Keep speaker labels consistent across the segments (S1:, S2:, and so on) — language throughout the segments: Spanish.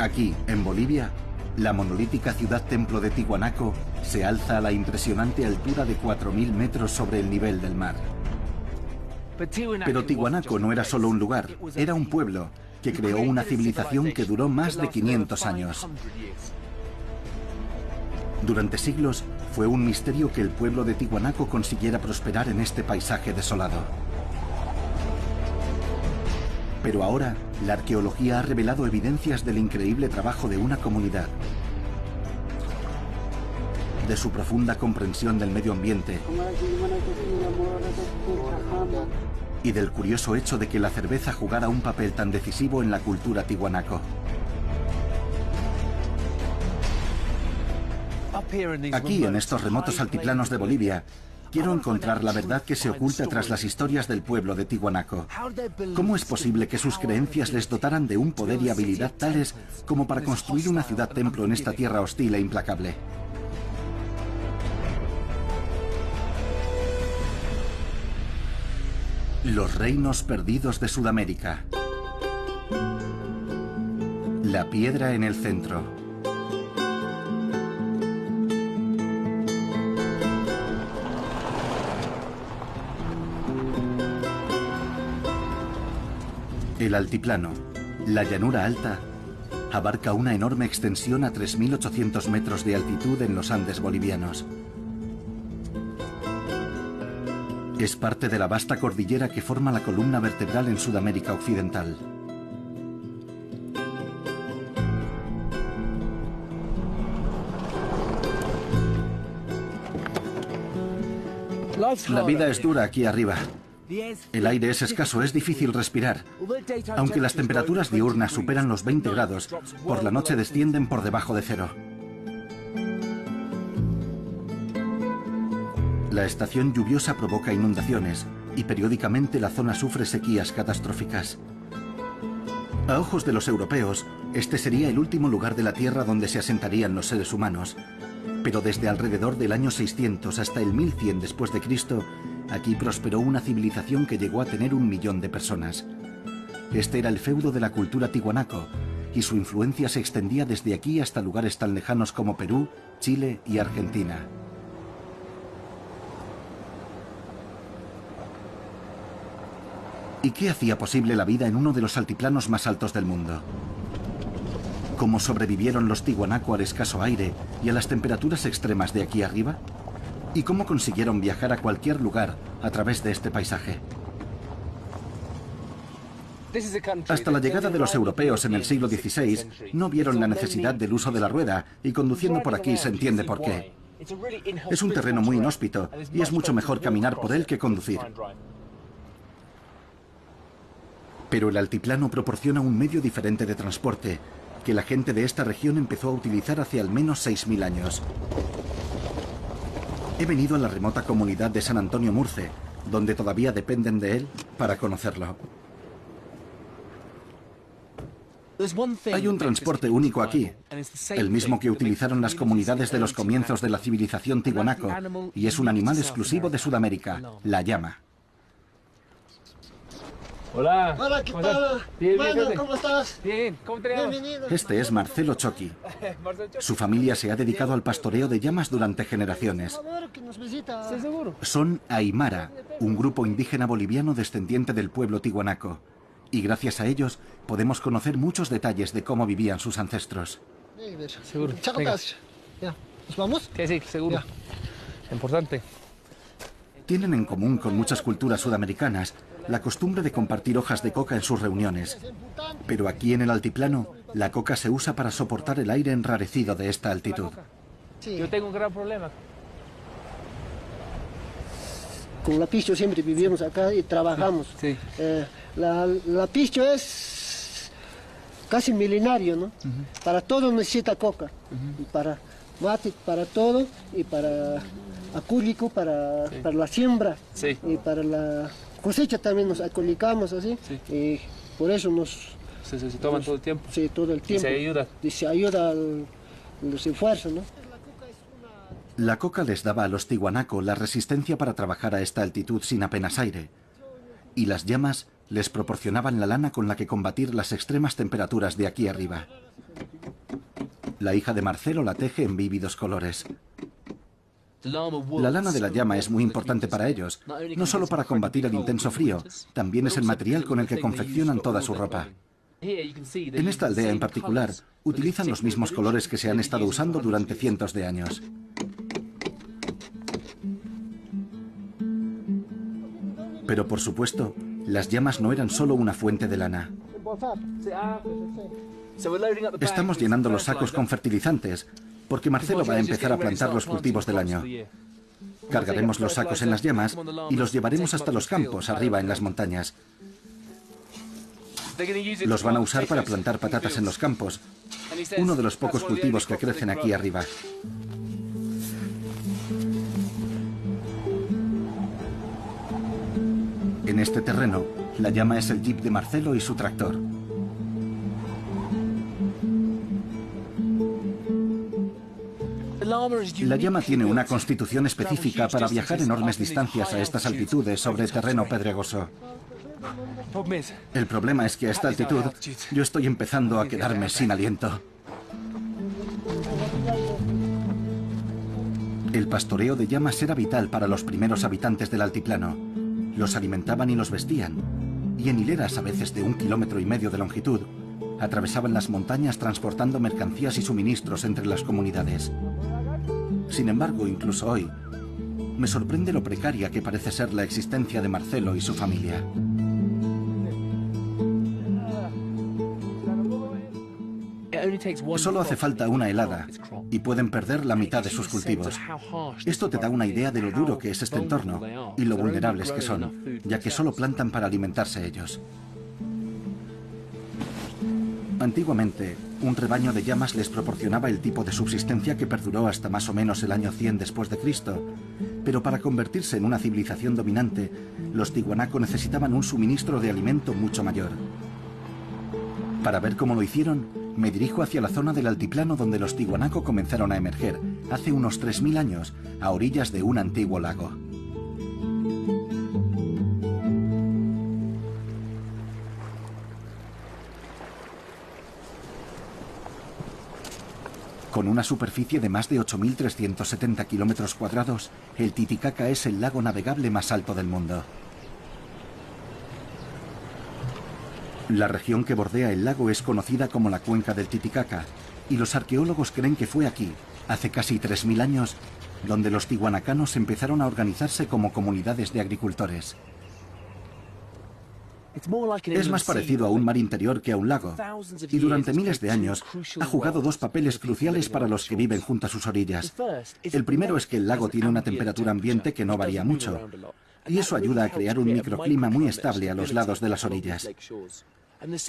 S1: Aquí, en Bolivia, la monolítica ciudad templo de Tiwanaku se alza a la impresionante altura de 4.000 metros sobre el nivel del mar. Pero Tiwanaku no era solo un lugar, era un pueblo que creó una civilización que duró más de 500 años. Durante siglos fue un misterio que el pueblo de Tiwanaku consiguiera prosperar en este paisaje desolado. Pero ahora, la arqueología ha revelado evidencias del increíble trabajo de una comunidad, de su profunda comprensión del medio ambiente y del curioso hecho de que la cerveza jugara un papel tan decisivo en la cultura tiwanaku. Aquí, en estos remotos altiplanos de Bolivia, quiero encontrar la verdad que se oculta tras las historias del pueblo de Tiwanaku. ¿Cómo es posible que sus creencias les dotaran de un poder y habilidad tales como para construir una ciudad-templo en esta tierra hostil e implacable? Los reinos perdidos de Sudamérica. La piedra en el centro. El altiplano, la llanura alta, abarca una enorme extensión a 3.800 metros de altitud en los Andes bolivianos. Es parte de la vasta cordillera que forma la columna vertebral en Sudamérica Occidental. La vida es dura aquí arriba. El aire es escaso, es difícil respirar. Aunque las temperaturas diurnas superan los 20 grados, por la noche descienden por debajo de cero. La estación lluviosa provoca inundaciones y periódicamente la zona sufre sequías catastróficas. A ojos de los europeos, este sería el último lugar de la Tierra donde se asentarían los seres humanos. Pero desde alrededor del año 600 hasta el 1100 después de Cristo, aquí prosperó una civilización que llegó a tener 1 millón de personas. Este era el feudo de la cultura tiwanaku, y su influencia se extendía desde aquí hasta lugares tan lejanos como Perú, Chile y Argentina. ¿Y qué hacía posible la vida en uno de los altiplanos más altos del mundo? ¿Cómo sobrevivieron los tiwanaku al escaso aire y a las temperaturas extremas de aquí arriba? ¿Y cómo consiguieron viajar a cualquier lugar a través de este paisaje? Hasta la llegada de los europeos en el siglo XVI, no vieron la necesidad del uso de la rueda, y conduciendo por aquí se entiende por qué. Es un terreno muy inhóspito y es mucho mejor caminar por él que conducir. Pero el altiplano proporciona un medio diferente de transporte, que la gente de esta región empezó a utilizar hace al menos 6.000 años. He venido a la remota comunidad de San Antonio Murce, donde todavía dependen de él, para conocerlo. Hay un transporte único aquí, el mismo que utilizaron las comunidades de los comienzos de la civilización tiwanaku, y es un animal exclusivo de Sudamérica, la llama.
S2: Hola.
S3: Hola, ¿qué tal?
S2: Bien,
S3: Mano, ¿cómo estás?
S2: Bien, ¿cómo te llamas?
S3: Bienvenido.
S1: Este es Marcelo Choqui. Su familia se ha dedicado al pastoreo de llamas durante generaciones.
S3: A ver, que nos visita.
S2: ¿Estás seguro?
S1: Son Aymara, un grupo indígena boliviano descendiente del pueblo tiwanaku. Y gracias a ellos podemos conocer muchos detalles de cómo vivían sus ancestros.
S2: Seguro.
S3: Muchas
S2: Venga.
S3: gracias. Ya, ¿nos vamos?
S2: Sí, seguro. Importante.
S1: Tienen en común con muchas culturas sudamericanas la costumbre de compartir hojas de coca en sus reuniones. Pero aquí en el altiplano, la coca se usa para soportar el aire enrarecido de esta altitud.
S3: Sí.
S2: Yo tengo un gran problema.
S3: Con la picho siempre vivimos acá y trabajamos.
S2: Sí.
S3: La picho es casi milenario, ¿no? Para todo necesita coca. Y para mate, para todo, y para acúlico, para la siembra.
S2: Sí.
S3: Y para la cosecha también nos acolicamos así.
S2: Sí.
S3: Y por eso nos...
S2: Se toman todo el tiempo.
S3: Sí, todo el tiempo.
S2: se ayuda.
S3: Y se ayuda los esfuerzos, ¿no?
S1: La coca les daba a los tiwanaku la resistencia para trabajar a esta altitud sin apenas aire. Y las llamas les proporcionaban la lana con la que combatir las extremas temperaturas de aquí arriba. La hija de Marcelo la teje en vívidos colores. La lana de la llama es muy importante para ellos, no solo para combatir el intenso frío, también es el material con el que confeccionan toda su ropa. En esta aldea en particular, utilizan los mismos colores que se han estado usando durante cientos de años. Pero por supuesto, las llamas no eran solo una fuente de lana. Estamos llenando los sacos con fertilizantes, porque Marcelo va a empezar a plantar los cultivos del año. Cargaremos los sacos en las llamas y los llevaremos hasta los campos, arriba en las montañas. Los van a usar para plantar patatas en los campos, uno de los pocos cultivos que crecen aquí arriba. En este terreno, la llama es el jeep de Marcelo y su tractor. La llama tiene una constitución específica para viajar enormes distancias a estas altitudes sobre terreno pedregoso. El problema es que a esta altitud yo estoy empezando a quedarme sin aliento. El pastoreo de llamas era vital para los primeros habitantes del altiplano. Los alimentaban y los vestían, y en hileras a veces de 1,5 kilómetros de longitud, atravesaban las montañas transportando mercancías y suministros entre las comunidades. Sin embargo, incluso hoy, me sorprende lo precaria que parece ser la existencia de Marcelo y su familia. Solo hace falta una helada y pueden perder la mitad de sus cultivos. Esto te da una idea de lo duro que es este entorno y lo vulnerables que son, ya que solo plantan para alimentarse ellos. Antiguamente, un rebaño de llamas les proporcionaba el tipo de subsistencia que perduró hasta más o menos el año 100 después de Cristo, pero para convertirse en una civilización dominante, los tiwanaku necesitaban un suministro de alimento mucho mayor. Para ver cómo lo hicieron, me dirijo hacia la zona del altiplano donde los tiwanaku comenzaron a emerger, hace unos 3000 años, a orillas de un antiguo lago. Con una superficie de más de 8.370 kilómetros cuadrados, el Titicaca es el lago navegable más alto del mundo. La región que bordea el lago es conocida como la cuenca del Titicaca, y los arqueólogos creen que fue aquí, hace casi 3000 años, donde los tiwanacanos empezaron a organizarse como comunidades de agricultores. Es más parecido a un mar interior que a un lago, y durante miles de años ha jugado dos papeles cruciales para los que viven junto a sus orillas. El primero es que el lago tiene una temperatura ambiente que no varía mucho, y eso ayuda a crear un microclima muy estable a los lados de las orillas.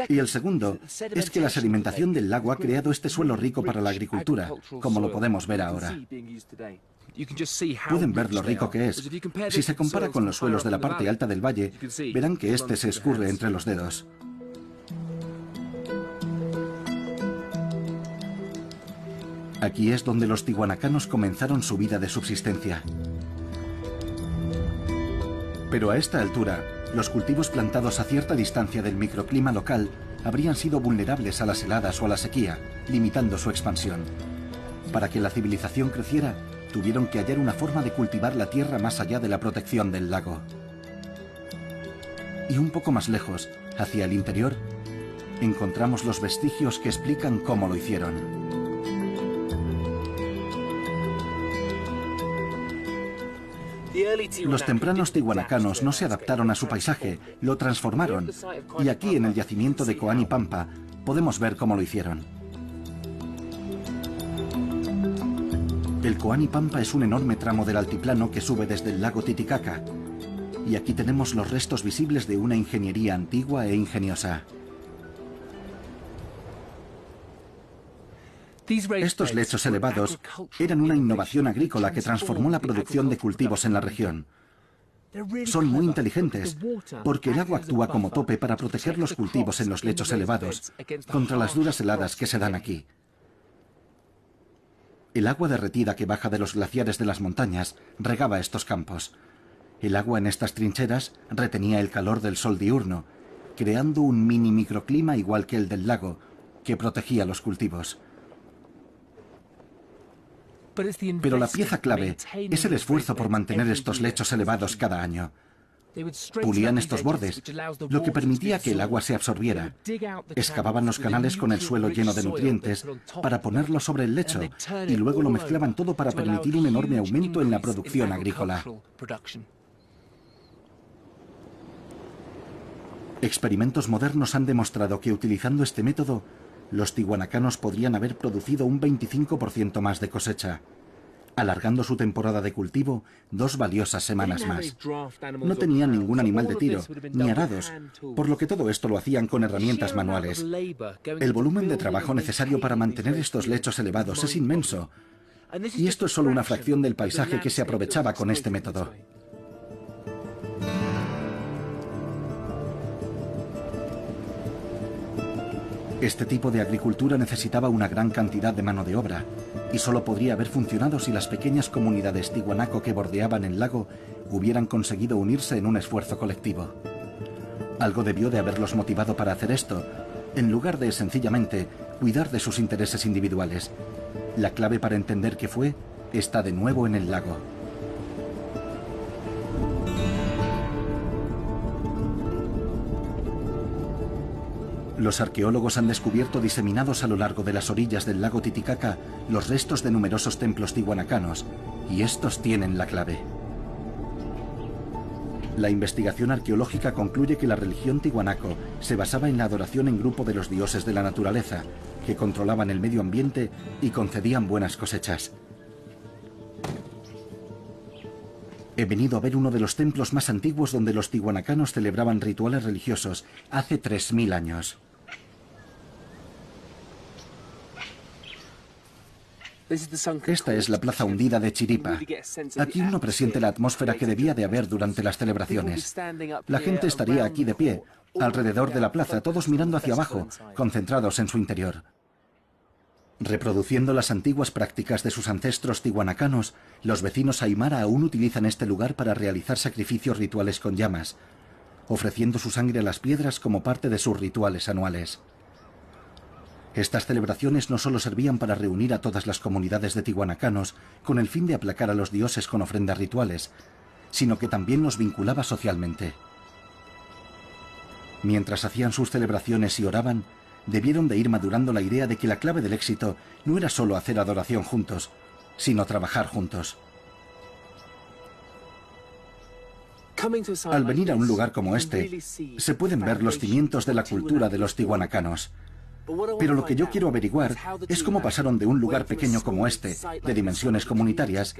S1: Y el segundo es que la sedimentación del lago ha creado este suelo rico para la agricultura, como lo podemos ver ahora. Pueden ver lo rico que es. Si se compara con los suelos de la parte alta del valle, verán que este se escurre entre los dedos. Aquí es donde los tiwanacanos comenzaron su vida de subsistencia. Pero a esta altura, los cultivos plantados a cierta distancia del microclima local habrían sido vulnerables a las heladas o a la sequía, limitando su expansión. Para que la civilización creciera, tuvieron que hallar una forma de cultivar la tierra más allá de la protección del lago. Y un poco más lejos, hacia el interior, encontramos los vestigios que explican cómo lo hicieron. Los tempranos tiwanacanos no se adaptaron a su paisaje, lo transformaron, y aquí en el yacimiento de Coani Pampa podemos ver cómo lo hicieron. El Coani Pampa es un enorme tramo del altiplano que sube desde el lago Titicaca, y aquí tenemos los restos visibles de una ingeniería antigua e ingeniosa. Estos lechos elevados eran una innovación agrícola que transformó la producción de cultivos en la región. Son muy inteligentes, porque el agua actúa como tope para proteger los cultivos en los lechos elevados contra las duras heladas que se dan aquí. El agua derretida que baja de los glaciares de las montañas regaba estos campos. El agua en estas trincheras retenía el calor del sol diurno, creando un mini microclima igual que el del lago, que protegía los cultivos. Pero la pieza clave es el esfuerzo por mantener estos lechos elevados cada año. Pulían estos bordes, lo que permitía que el agua se absorbiera. Excavaban los canales con el suelo lleno de nutrientes para ponerlo sobre el lecho y luego lo mezclaban todo para permitir un enorme aumento en la producción agrícola. Experimentos modernos han demostrado que utilizando este método, los tihuanacanos podrían haber producido un 25% más de cosecha, alargando su temporada de cultivo 2 valiosas semanas más. No tenían ningún animal de tiro, ni arados, por lo que todo esto lo hacían con herramientas manuales. El volumen de trabajo necesario para mantener estos lechos elevados es inmenso, y esto es solo una fracción del paisaje que se aprovechaba con este método. Este tipo de agricultura necesitaba una gran cantidad de mano de obra y solo podría haber funcionado si las pequeñas comunidades tihuanaco que bordeaban el lago hubieran conseguido unirse en un esfuerzo colectivo. Algo debió de haberlos motivado para hacer esto, en lugar de sencillamente cuidar de sus intereses individuales. La clave para entender qué fue está de nuevo en el lago. Los arqueólogos han descubierto diseminados a lo largo de las orillas del lago Titicaca los restos de numerosos templos tihuanacanos, y estos tienen la clave. La investigación arqueológica concluye que la religión tihuanaco se basaba en la adoración en grupo de los dioses de la naturaleza, que controlaban el medio ambiente y concedían buenas cosechas. He venido a ver uno de los templos más antiguos donde los tihuanacanos celebraban rituales religiosos hace 3000 años. Esta es la plaza hundida de Chiripa. Aquí uno presiente la atmósfera que debía de haber durante las celebraciones. La gente estaría aquí de pie, alrededor de la plaza, todos mirando hacia abajo, concentrados en su interior. Reproduciendo las antiguas prácticas de sus ancestros tihuanacanos, los vecinos aymara aún utilizan este lugar para realizar sacrificios rituales con llamas, ofreciendo su sangre a las piedras como parte de sus rituales anuales. Estas celebraciones no solo servían para reunir a todas las comunidades de tihuanacanos con el fin de aplacar a los dioses con ofrendas rituales, sino que también los vinculaba socialmente. Mientras hacían sus celebraciones y oraban, debieron de ir madurando la idea de que la clave del éxito no era solo hacer adoración juntos, sino trabajar juntos. Al venir a un lugar como este, se pueden ver los cimientos de la cultura de los tihuanacanos. Pero lo que yo quiero averiguar es cómo pasaron de un lugar pequeño como este, de dimensiones comunitarias,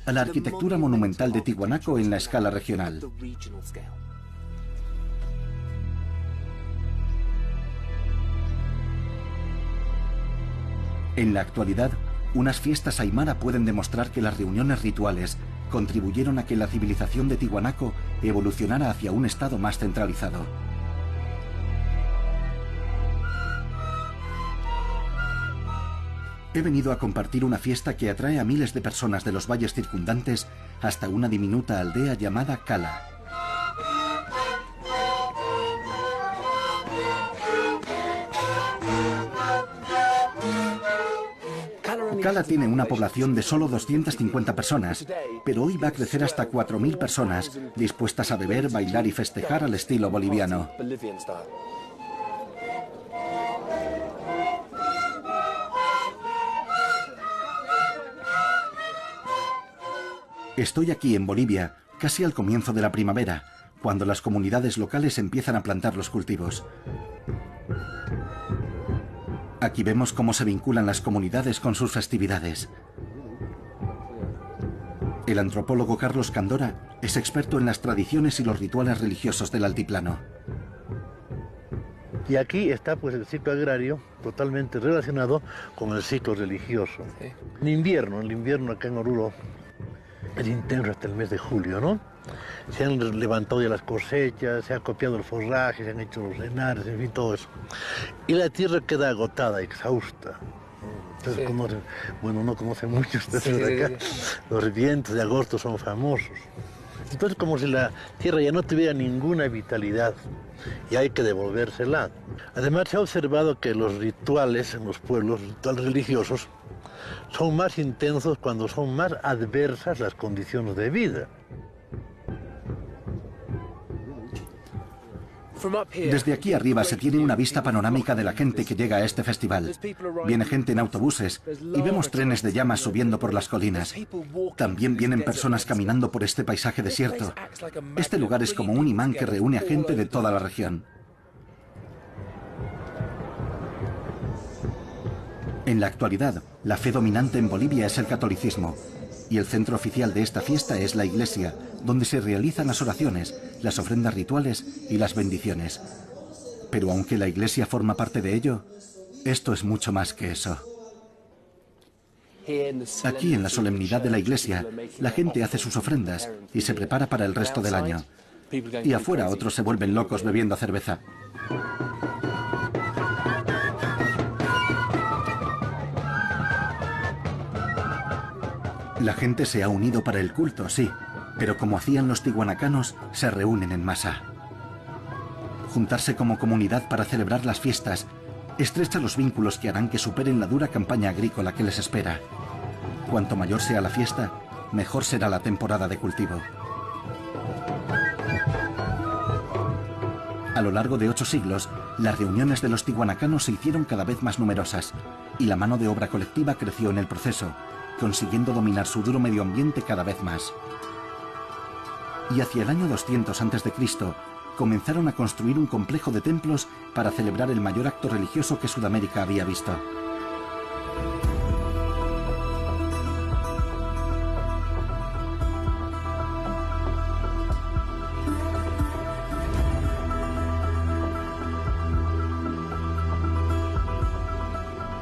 S1: a la arquitectura monumental de Tiwanaku en la escala regional. En la actualidad, unas fiestas aymara pueden demostrar que las reuniones rituales contribuyeron a que la civilización de Tiwanaku evolucionara hacia un estado más centralizado. He venido a compartir una fiesta que atrae a miles de personas de los valles circundantes hasta una diminuta aldea llamada Cala. Cala tiene una población de solo 250 personas, pero hoy va a crecer hasta 4000 personas dispuestas a beber, bailar y festejar al estilo boliviano. Estoy aquí en Bolivia, casi al comienzo de la primavera, cuando las comunidades locales empiezan a plantar los cultivos. Aquí vemos cómo se vinculan las comunidades con sus festividades. El antropólogo Carlos Candora es experto en las tradiciones y los rituales religiosos del altiplano.
S4: Y aquí está pues el ciclo agrario totalmente relacionado con el ciclo religioso. En invierno acá en Oruro es intenso hasta el mes de julio, ¿no? Se han levantado ya las cosechas, se ha copiado el forraje, se han hecho los renares, en fin, todo eso. Y la tierra queda agotada, exhausta. Ustedes conocen, bueno, no conocen mucho ustedes de acá. Los vientos de agosto son famosos. Entonces, como si la tierra ya no tuviera ninguna vitalidad y hay que devolvérsela. Además, se ha observado que los rituales en los pueblos, rituales religiosos, son más intensos cuando son más adversas las condiciones de vida.
S1: Desde aquí arriba se tiene una vista panorámica de la gente que llega a este festival. Viene gente en autobuses y vemos trenes de llamas subiendo por las colinas. También vienen personas caminando por este paisaje desierto. Este lugar es como un imán que reúne a gente de toda la región. En la actualidad, la fe dominante en Bolivia es el catolicismo. Y el centro oficial de esta fiesta es la iglesia, donde se realizan las oraciones, las ofrendas rituales y las bendiciones. Pero aunque la iglesia forma parte de ello, esto es mucho más que eso. Aquí, en la solemnidad de la iglesia, la gente hace sus ofrendas y se prepara para el resto del año. Y afuera otros se vuelven locos bebiendo cerveza. La gente se ha unido para el culto, sí, pero como hacían los tihuanacanos, se reúnen en masa. Juntarse como comunidad para celebrar las fiestas estrecha los vínculos que harán que superen la dura campaña agrícola que les espera. Cuanto mayor sea la fiesta, mejor será la temporada de cultivo. A lo largo de 8 siglos, las reuniones de los tihuanacanos se hicieron cada vez más numerosas y la mano de obra colectiva creció en el proceso, consiguiendo dominar su duro medio ambiente cada vez más. Y hacia el año 200 a.C., comenzaron a construir un complejo de templos para celebrar el mayor acto religioso que Sudamérica había visto.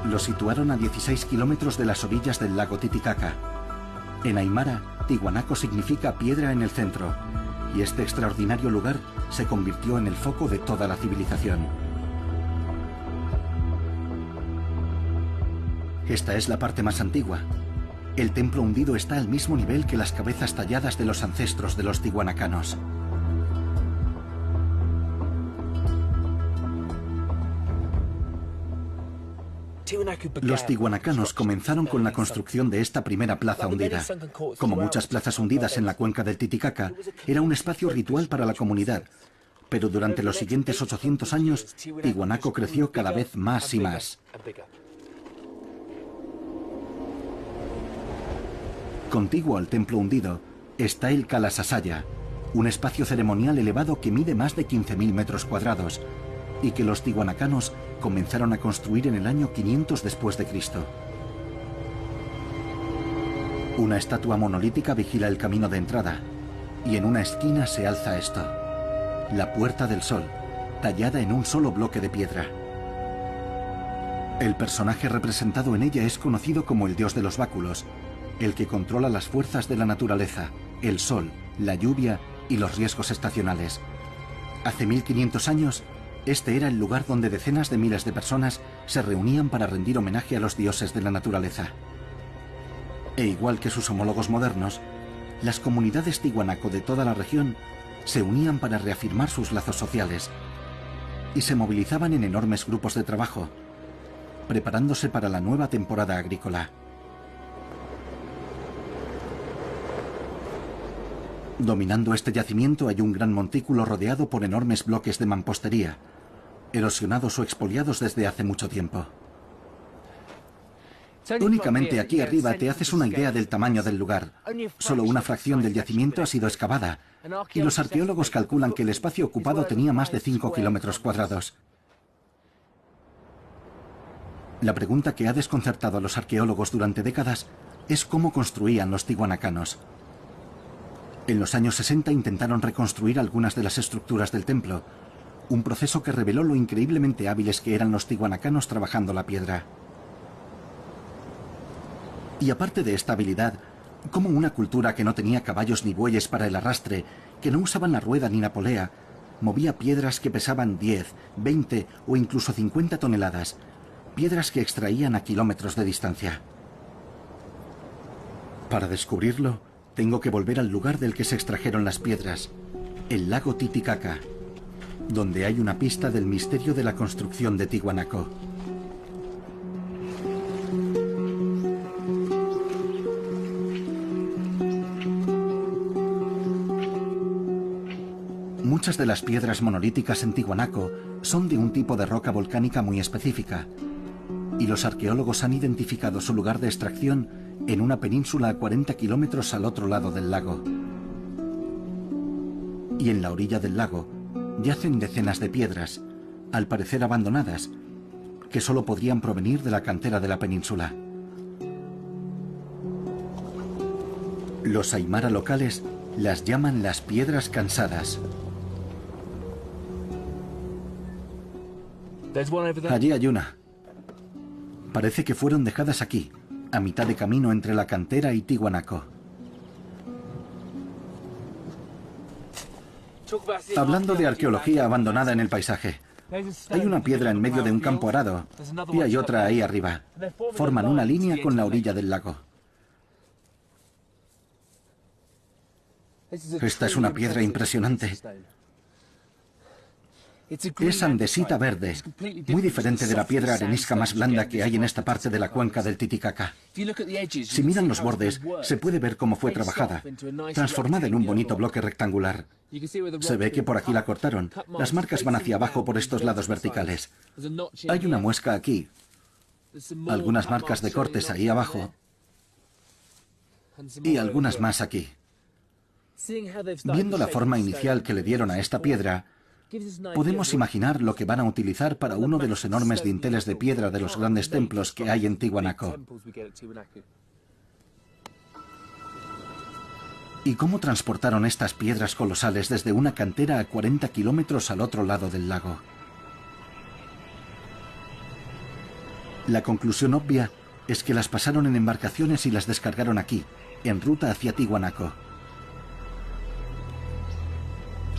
S1: Lo situaron a 16 kilómetros de las orillas del lago Titicaca. En aymara, Tiwanaku significa piedra en el centro, y este extraordinario lugar se convirtió en el foco de toda la civilización. Esta es la parte más antigua. El templo hundido está al mismo nivel que las cabezas talladas de los ancestros de los tihuanacanos. Los tihuanacanos comenzaron con la construcción de esta primera plaza hundida. Como muchas plazas hundidas en la cuenca del Titicaca, era un espacio ritual para la comunidad. Pero durante los siguientes 800 años, Tiwanaku creció cada vez más y más. Contiguo al templo hundido está el Kalasasaya, un espacio ceremonial elevado que mide más de 15.000 metros cuadrados y que los tihuanacanos comenzaron a construir en el año 500 después de Cristo. Una estatua monolítica vigila el camino de entrada y en una esquina se alza esto: la Puerta del Sol, tallada en un solo bloque de piedra. El personaje representado en ella es conocido como el dios de los báculos, el que controla las fuerzas de la naturaleza, el sol, la lluvia y los riesgos estacionales. Hace 1500 años, este era el lugar donde decenas de miles de personas se reunían para rendir homenaje a los dioses de la naturaleza. E igual que sus homólogos modernos, las comunidades tiwanaku de toda la región se unían para reafirmar sus lazos sociales y se movilizaban en enormes grupos de trabajo, preparándose para la nueva temporada agrícola. Dominando este yacimiento hay un gran montículo rodeado por enormes bloques de mampostería, erosionados o expoliados desde hace mucho tiempo. Únicamente aquí arriba te haces una idea del tamaño del lugar. Solo una fracción del yacimiento ha sido excavada, y los arqueólogos calculan que el espacio ocupado tenía más de 5 kilómetros cuadrados. La pregunta que ha desconcertado a los arqueólogos durante décadas es cómo construían los tihuanacanos. En los años 60 intentaron reconstruir algunas de las estructuras del templo, un proceso que reveló lo increíblemente hábiles que eran los tihuanacanos trabajando la piedra. Y aparte de esta habilidad, como una cultura que no tenía caballos ni bueyes para el arrastre, que no usaban la rueda ni la polea, movía piedras que pesaban 10, 20 o incluso 50 toneladas, piedras que extraían a kilómetros de distancia. Para descubrirlo, Tengo que volver al lugar del que se extrajeron las piedras, el lago Titicaca, donde hay una pista del misterio de la construcción de Tiwanaku. Muchas de las piedras monolíticas en Tiwanaku son de un tipo de roca volcánica muy específica, y los arqueólogos han identificado su lugar de extracción en una península a 40 kilómetros al otro lado del lago. Y en la orilla del lago yacen decenas de piedras, al parecer abandonadas, que solo podrían provenir de la cantera de la península. Los aymara locales las llaman las piedras cansadas. Allí hay una. Parece que fueron dejadas aquí, a mitad de camino entre la cantera y Tiwanaku. Hablando de arqueología abandonada en el paisaje, hay una piedra en medio de un campo arado y hay otra ahí arriba. Forman una línea con la orilla del lago. Esta es una piedra impresionante. Es andesita verde, muy diferente de la piedra arenisca más blanda que hay en esta parte de la cuenca del Titicaca. Si miran los bordes, se puede ver cómo fue trabajada, transformada en un bonito bloque rectangular. Se ve que por aquí la cortaron. Las marcas van hacia abajo por estos lados verticales. Hay una muesca aquí, algunas marcas de cortes ahí abajo y algunas más aquí. Viendo la forma inicial que le dieron a esta piedra, podemos imaginar lo que van a utilizar para uno de los enormes dinteles de piedra de los grandes templos que hay en Tiwanaku. ¿Y cómo transportaron estas piedras colosales desde una cantera a 40 kilómetros al otro lado del lago? La conclusión obvia es que las pasaron en embarcaciones y las descargaron aquí, en ruta hacia Tiwanaku.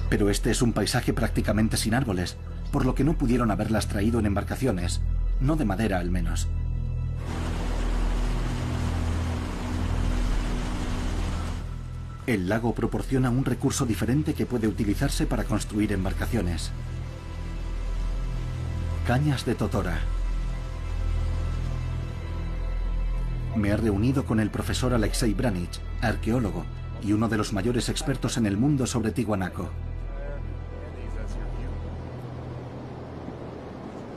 S1: Pero este es un paisaje prácticamente sin árboles, por lo que no pudieron haberlas traído en embarcaciones, no de madera al menos. El lago proporciona un recurso diferente que puede utilizarse para construir embarcaciones. Cañas de totora. Me he reunido con el profesor Alexei Branich, arqueólogo, y uno de los mayores expertos en el mundo sobre Tiwanaku.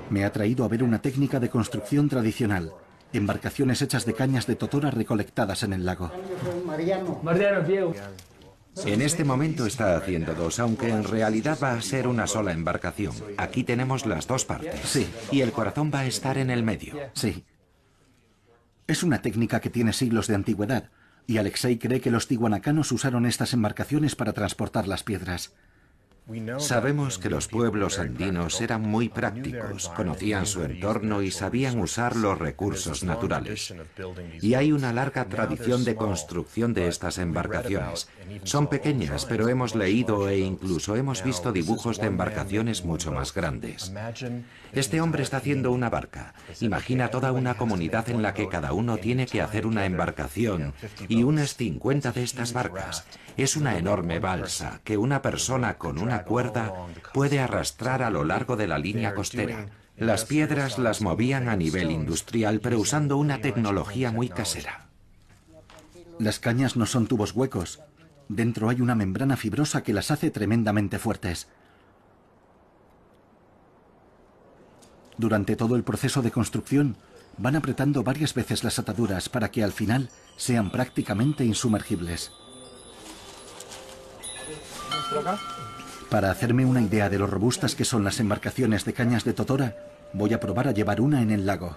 S1: Me ha traído a ver una técnica de construcción tradicional, embarcaciones hechas de cañas de totora recolectadas en el lago.
S5: En este momento está haciendo dos, aunque en realidad va a ser una sola embarcación. Aquí tenemos las dos partes.
S1: Sí.
S5: Y el corazón va a estar en el medio.
S1: Sí. Es una técnica que tiene siglos de antigüedad, y Alexei cree que los tiwanacanos usaron estas embarcaciones para transportar las piedras.
S5: Sabemos que los pueblos andinos eran muy prácticos, conocían su entorno y sabían usar los recursos naturales. Y hay una larga tradición de construcción de estas embarcaciones. Son pequeñas, pero hemos leído e incluso hemos visto dibujos de embarcaciones mucho más grandes. Este hombre está haciendo una barca. Imagina toda una comunidad en la que cada uno tiene que hacer una embarcación y unas 50 de estas barcas. Es una enorme balsa que una persona con una cuerda puede arrastrar a lo largo de la línea costera. Las piedras las movían a nivel industrial, pero usando una tecnología muy casera.
S1: Las cañas no son tubos huecos. Dentro hay una membrana fibrosa que las hace tremendamente fuertes. Durante todo el proceso de construcción, van apretando varias veces las ataduras para que al final sean prácticamente insumergibles. Para hacerme una idea de lo robustas que son las embarcaciones de cañas de totora, voy a probar a llevar una en el lago.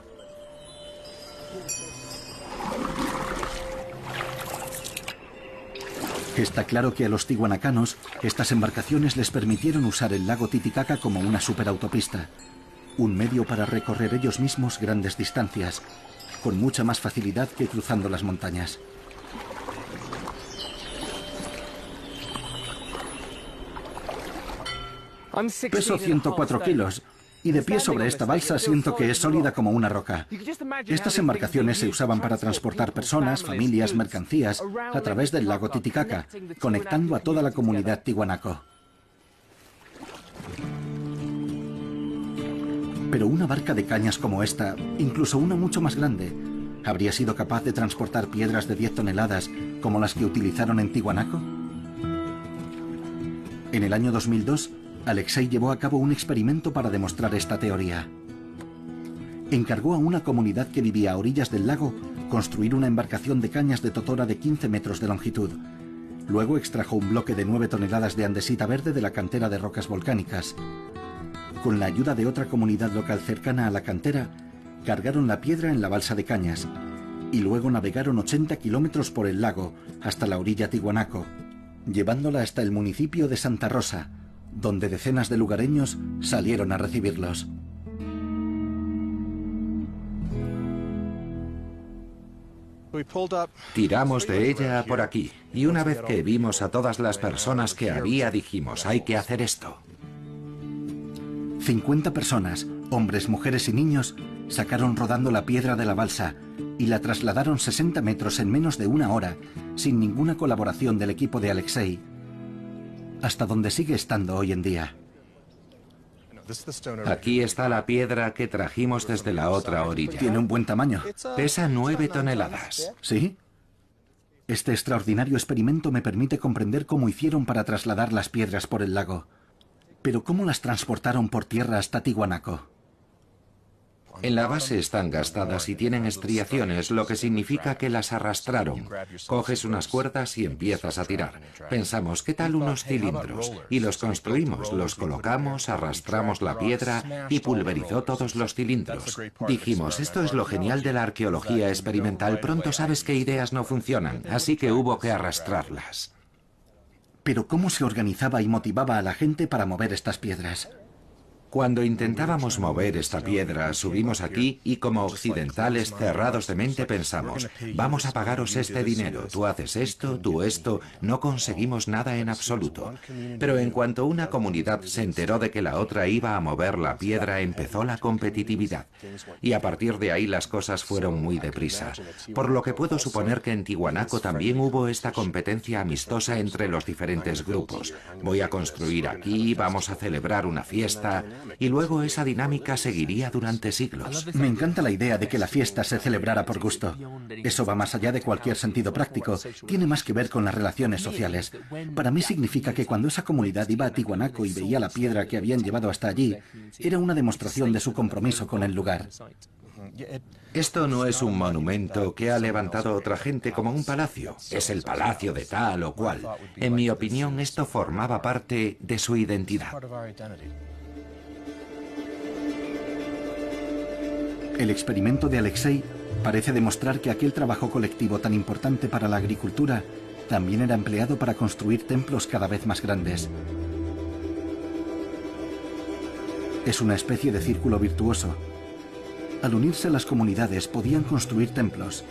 S1: Está claro que a los tiwanacanos estas embarcaciones les permitieron usar el lago Titicaca como una superautopista, un medio para recorrer ellos mismos grandes distancias, con mucha más facilidad que cruzando las montañas. Peso 104 kilos Y de pie sobre esta balsa siento que es sólida como una roca. Estas embarcaciones se usaban para transportar personas, familias, mercancías a través del lago Titicaca, conectando a toda la comunidad tiwanaco. Pero una barca de cañas como esta, incluso una mucho más grande, ¿habría sido capaz de transportar piedras de 10 toneladas como las que utilizaron en Tiwanaku? En el año 2002, Alexei llevó a cabo un experimento para demostrar esta teoría. Encargó a una comunidad que vivía a orillas del lago construir una embarcación de cañas de totora de 15 metros de longitud. Luego extrajo un bloque de 9 toneladas de andesita verde de la cantera de rocas volcánicas. Con la ayuda de otra comunidad local cercana a la cantera, cargaron la piedra en la balsa de cañas y luego navegaron 80 kilómetros por el lago hasta la orilla Tiwanaku, llevándola hasta el municipio de Santa Rosa, donde decenas de lugareños salieron a recibirlos.
S5: Tiramos de ella por aquí, y una vez que vimos a todas las personas que había, dijimos, hay que hacer esto.
S1: 50 personas, hombres, mujeres y niños, sacaron rodando la piedra de la balsa y la trasladaron 60 metros en menos de una hora, sin ninguna colaboración del equipo de Alexei, hasta donde sigue estando hoy en día.
S5: Aquí está la piedra que trajimos desde la otra orilla.
S1: Tiene un buen tamaño.
S5: Pesa 9 toneladas.
S1: ¿Sí? Este extraordinario experimento me permite comprender cómo hicieron para trasladar las piedras por el lago. Pero ¿cómo las transportaron por tierra hasta Tiwanaku?
S5: En la base están gastadas y tienen estriaciones, lo que significa que las arrastraron. Coges unas cuerdas y empiezas a tirar. Pensamos, ¿qué tal unos cilindros? Y los construimos, los colocamos, arrastramos la piedra y pulverizó todos los cilindros. Dijimos, esto es lo genial de la arqueología experimental, pronto sabes que ideas no funcionan, así que hubo que arrastrarlas.
S1: Pero ¿cómo se organizaba y motivaba a la gente para mover estas piedras?
S5: Cuando intentábamos mover esta piedra, subimos aquí y como occidentales cerrados de mente pensamos, vamos a pagaros este dinero, tú haces esto, tú esto, no conseguimos nada en absoluto. Pero en cuanto una comunidad se enteró de que la otra iba a mover la piedra, empezó la competitividad. Y a partir de ahí las cosas fueron muy deprisa. Por lo que puedo suponer que en Tiwanaku también hubo esta competencia amistosa entre los diferentes grupos. Voy a construir aquí, vamos a celebrar una fiesta. Y luego esa dinámica seguiría durante siglos.
S1: Me encanta la idea de que la fiesta se celebrara por gusto. Eso va más allá de cualquier sentido práctico. Tiene más que ver con las relaciones sociales. Para mí significa que cuando esa comunidad iba a Tiwanaku y veía la piedra que habían llevado hasta allí, era una demostración de su compromiso con el lugar.
S5: Esto no es un monumento que ha levantado otra gente como un palacio. Es el palacio de tal o cual. En mi opinión, esto formaba parte de su identidad.
S1: El experimento de Alexei parece demostrar que aquel trabajo colectivo tan importante para la agricultura también era empleado para construir templos cada vez más grandes. Es una especie de círculo virtuoso. Al unirse las comunidades podían construir templos.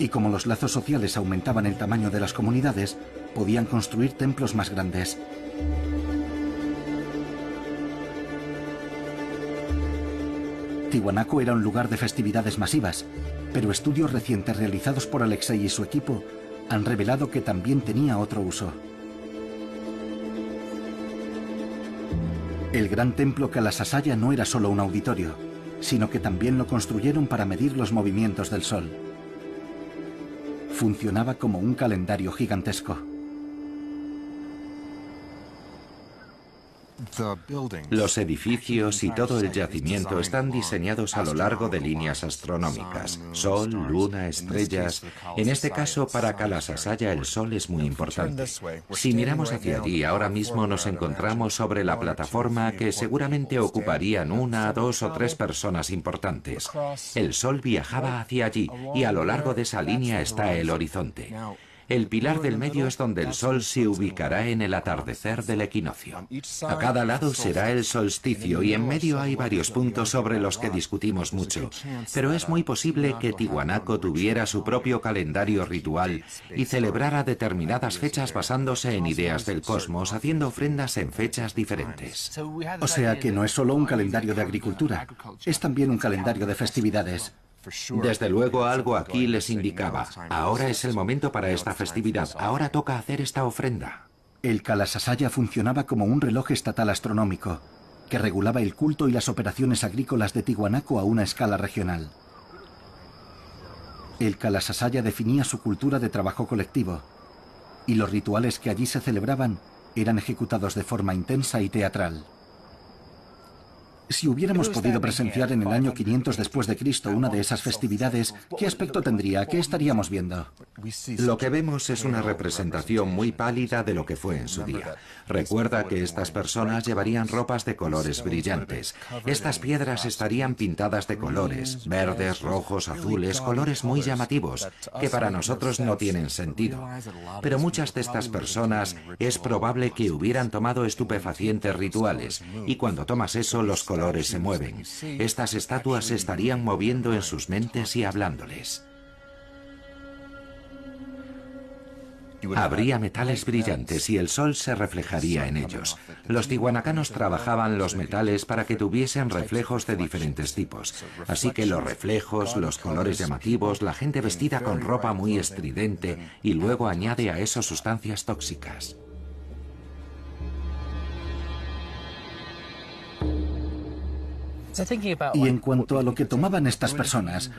S1: Y como los lazos sociales aumentaban el tamaño de las comunidades, podían construir templos más grandes. Tiwanaku era un lugar de festividades masivas, pero estudios recientes realizados por Alexei y su equipo han revelado que también tenía otro uso. El gran templo Kalasasaya no era solo un auditorio, sino que también lo construyeron para medir los movimientos del sol. Funcionaba como un calendario gigantesco.
S5: Los edificios y todo el yacimiento están diseñados a lo largo de líneas astronómicas. Sol, luna, estrellas. En este caso, para Kalasasaya el sol es muy importante. Si miramos hacia allí, ahora mismo nos encontramos sobre la plataforma que seguramente ocuparían 1, 2 o 3 personas importantes. El sol viajaba hacia allí y a lo largo de esa línea está el horizonte. El pilar del medio es donde el sol se ubicará en el atardecer del equinoccio. A cada lado será el solsticio y en medio hay varios puntos sobre los que discutimos mucho. Pero es muy posible que Tiwanaku tuviera su propio calendario ritual y celebrara determinadas fechas basándose en ideas del cosmos, haciendo ofrendas en fechas diferentes.
S1: O sea que no es solo un calendario de agricultura, es también un calendario de festividades.
S5: Desde luego algo aquí les indicaba, ahora es el momento para esta festividad, ahora toca hacer esta ofrenda.
S1: El Kalasasaya funcionaba como un reloj estatal astronómico, que regulaba el culto y las operaciones agrícolas de Tiwanaku a una escala regional. El Kalasasaya definía su cultura de trabajo colectivo, y los rituales que allí se celebraban eran ejecutados de forma intensa y teatral. Si hubiéramos podido presenciar en el año 500 después de Cristo una de esas festividades, ¿qué aspecto tendría? ¿Qué estaríamos viendo?
S5: Lo que vemos es una representación muy pálida de lo que fue en su día. Recuerda que estas personas llevarían ropas de colores brillantes. Estas piedras estarían pintadas de colores, verdes, rojos, azules, colores muy llamativos, que para nosotros no tienen sentido. Pero muchas de estas personas es probable que hubieran tomado estupefacientes rituales, y cuando tomas eso, los colores se mueven. Estas estatuas se estarían moviendo en sus mentes y hablándoles. Habría metales brillantes y el sol se reflejaría en ellos. Los tiwanacanos trabajaban los metales para que tuviesen reflejos de diferentes tipos. Así que los reflejos, los colores llamativos, la gente vestida con ropa muy estridente y luego añade a eso sustancias tóxicas.
S1: Y en cuanto a lo que tomaban estas personas,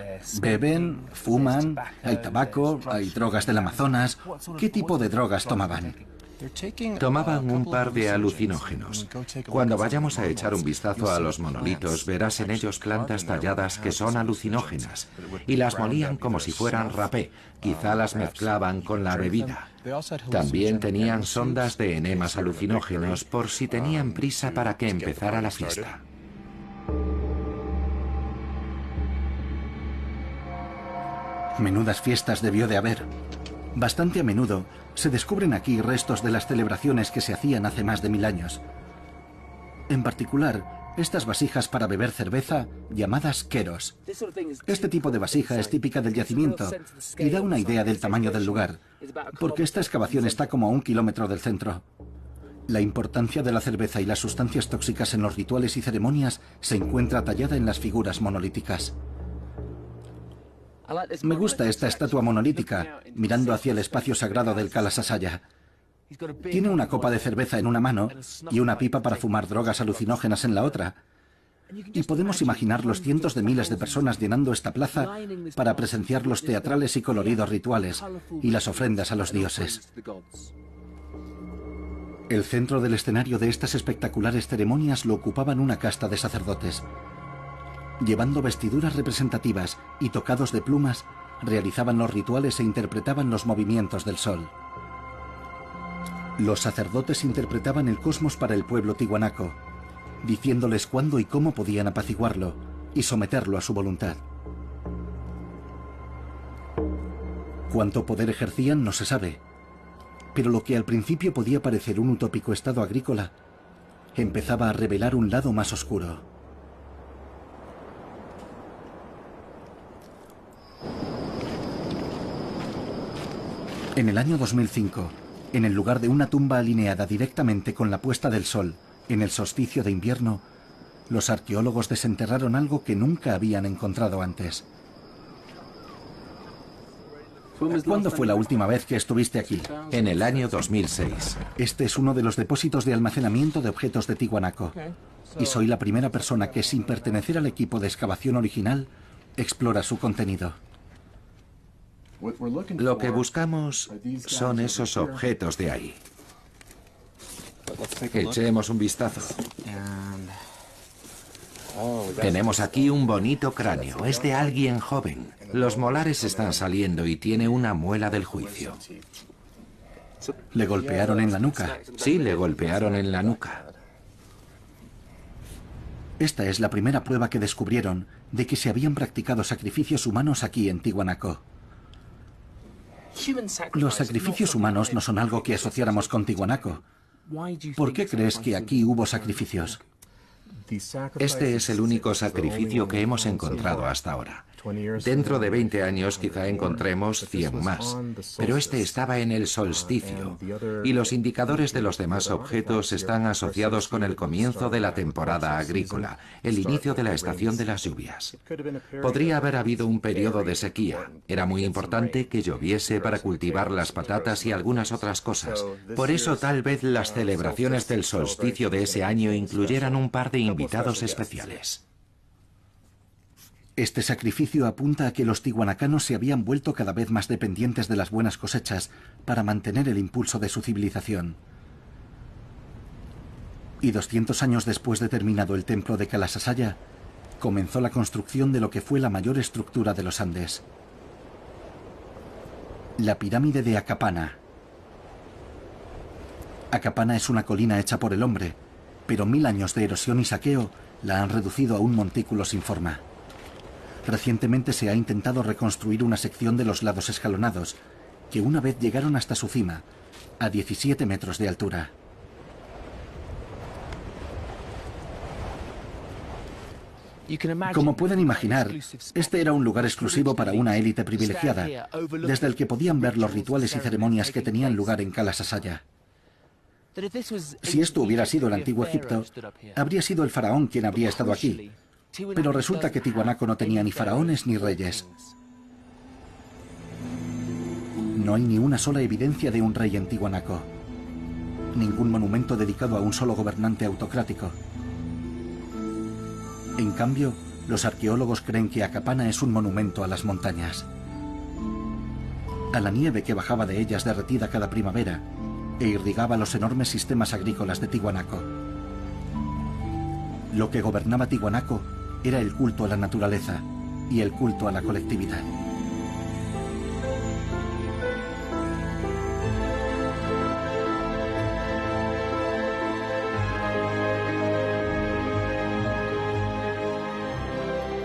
S1: beben, fuman, hay tabaco, hay drogas del Amazonas. ¿Qué tipo de drogas tomaban?
S5: Tomaban un par de alucinógenos. Cuando vayamos a echar un vistazo a los monolitos, verás en ellos plantas talladas que son alucinógenas, y las molían como si fueran rapé, quizá las mezclaban con la bebida. También tenían sondas de enemas alucinógenos por si tenían prisa para que empezara la fiesta.
S1: Menudas fiestas debió de haber. Bastante a menudo se descubren aquí restos de las celebraciones que se hacían hace más de 1000 años. En particular, estas vasijas para beber cerveza llamadas keros. Este tipo de vasija es típica del yacimiento y da una idea del tamaño del lugar, porque esta excavación está como a 1 kilómetro del centro. La importancia de la cerveza y las sustancias tóxicas en los rituales y ceremonias se encuentra tallada en las figuras monolíticas. Me gusta esta estatua monolítica, mirando hacia el espacio sagrado del Kalasasaya. Tiene una copa de cerveza en una mano y una pipa para fumar drogas alucinógenas en la otra. Y podemos imaginar los cientos de miles de personas llenando esta plaza para presenciar los teatrales y coloridos rituales y las ofrendas a los dioses. El centro del escenario de estas espectaculares ceremonias lo ocupaban una casta de sacerdotes. Llevando vestiduras representativas y tocados de plumas, realizaban los rituales e interpretaban los movimientos del sol. Los sacerdotes interpretaban el cosmos para el pueblo tiwanaku, diciéndoles cuándo y cómo podían apaciguarlo y someterlo a su voluntad. Cuánto poder ejercían no se sabe, pero lo que al principio podía parecer un utópico estado agrícola empezaba a revelar un lado más oscuro. En el año 2005, en el lugar de una tumba alineada directamente con la puesta del sol, en el solsticio de invierno, los arqueólogos desenterraron algo que nunca habían encontrado antes. ¿Cuándo fue la última vez que estuviste aquí?
S5: En el año 2006.
S1: Este es uno de los depósitos de almacenamiento de objetos de Tiwanaku. Y soy la primera persona que, sin pertenecer al equipo de excavación original, explora su contenido.
S5: Lo que buscamos son esos objetos de ahí. Echemos un vistazo. Tenemos aquí un bonito cráneo. Es de alguien joven. Los molares están saliendo y tiene una muela del juicio.
S1: ¿Le golpearon en la nuca?
S5: Sí, le golpearon en la nuca.
S1: Esta es la primera prueba que descubrieron de que se habían practicado sacrificios humanos aquí en Tiwanaku. Los sacrificios humanos no son algo que asociáramos con Tiwanaku. ¿Por qué crees que aquí hubo sacrificios?
S5: Este es el único sacrificio que hemos encontrado hasta ahora. Dentro de 20 años quizá encontremos 100 más, pero este estaba en el solsticio, y los indicadores de los demás objetos están asociados con el comienzo de la temporada agrícola, el inicio de la estación de las lluvias. Podría haber habido un periodo de sequía. Era muy importante que lloviese para cultivar las patatas y algunas otras cosas. Por eso tal vez las celebraciones del solsticio de ese año incluyeran un par de invitados especiales.
S1: Este sacrificio apunta a que los tiwanacanos se habían vuelto cada vez más dependientes de las buenas cosechas para mantener el impulso de su civilización. Y 200 años después de terminado el templo de Kalasasaya, comenzó la construcción de lo que fue la mayor estructura de los Andes. La pirámide de Akapana. Akapana es una colina hecha por el hombre, pero 1000 años de erosión y saqueo la han reducido a un montículo sin forma. Recientemente se ha intentado reconstruir una sección de los lados escalonados, que una vez llegaron hasta su cima, a 17 metros de altura. Como pueden imaginar, este era un lugar exclusivo para una élite privilegiada, desde el que podían ver los rituales y ceremonias que tenían lugar en Kalasasaya. Si esto hubiera sido el antiguo Egipto, habría sido el faraón quien habría estado aquí. Pero resulta que Tiwanaku no tenía ni faraones ni reyes. No hay ni una sola evidencia de un rey en Tiwanaku. Ningún monumento dedicado a un solo gobernante autocrático. En cambio, los arqueólogos creen que Akapana es un monumento a las montañas. A la nieve que bajaba de ellas derretida cada primavera e irrigaba los enormes sistemas agrícolas de Tiwanaku. Lo que gobernaba Tiwanaku era el culto a la naturaleza y el culto a la colectividad.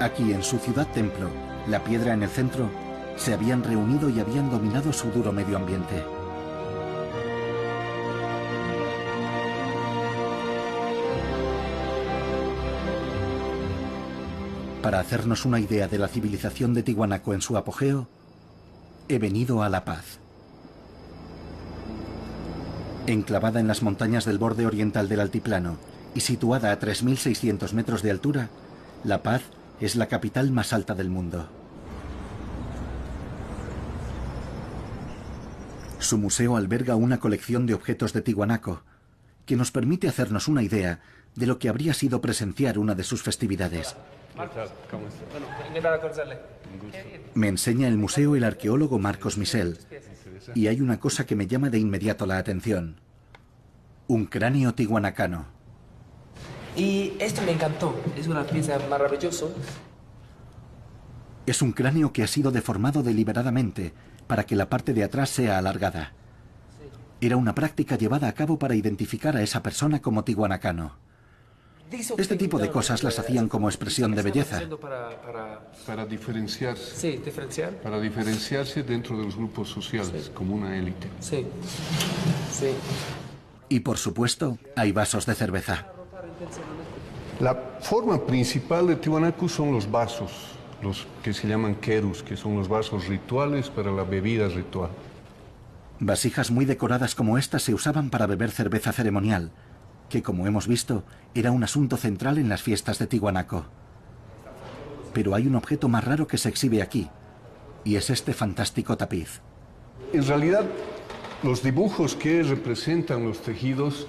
S1: Aquí, en su ciudad templo, la piedra en el centro, se habían reunido y habían dominado su duro medio ambiente. Para hacernos una idea de la civilización de Tiwanaku en su apogeo, he venido a La Paz. Enclavada en las montañas del borde oriental del altiplano y situada a 3.600 metros de altura, La Paz es la capital más alta del mundo. Su museo alberga una colección de objetos de Tiwanaku que nos permite hacernos una idea de lo que habría sido presenciar una de sus festividades. Me enseña el museo el arqueólogo Marcos Misel, y hay una cosa que me llama de inmediato la atención. Un cráneo tiwanacano.
S2: Y esto me encantó, es una pieza maravillosa.
S1: Es un cráneo que ha sido deformado deliberadamente para que la parte de atrás sea alargada. Era una práctica llevada a cabo para identificar a esa persona como tiwanacano. Este tipo de cosas las hacían como expresión de belleza.
S6: Para diferenciarse.
S2: Sí, diferenciar.
S6: Para diferenciarse dentro de los grupos sociales, sí, como una élite.
S2: Sí, sí.
S1: Y por supuesto, hay vasos de cerveza.
S6: La forma principal de Tiwanaku son los vasos, los que se llaman kerus, que son los vasos rituales para la bebida ritual.
S1: Vasijas muy decoradas como estas se usaban para beber cerveza ceremonial, que, como hemos visto, era un asunto central en las fiestas de Tiwanaku. Pero hay un objeto más raro que se exhibe aquí, y es este fantástico tapiz.
S6: En realidad, los dibujos que representan los tejidos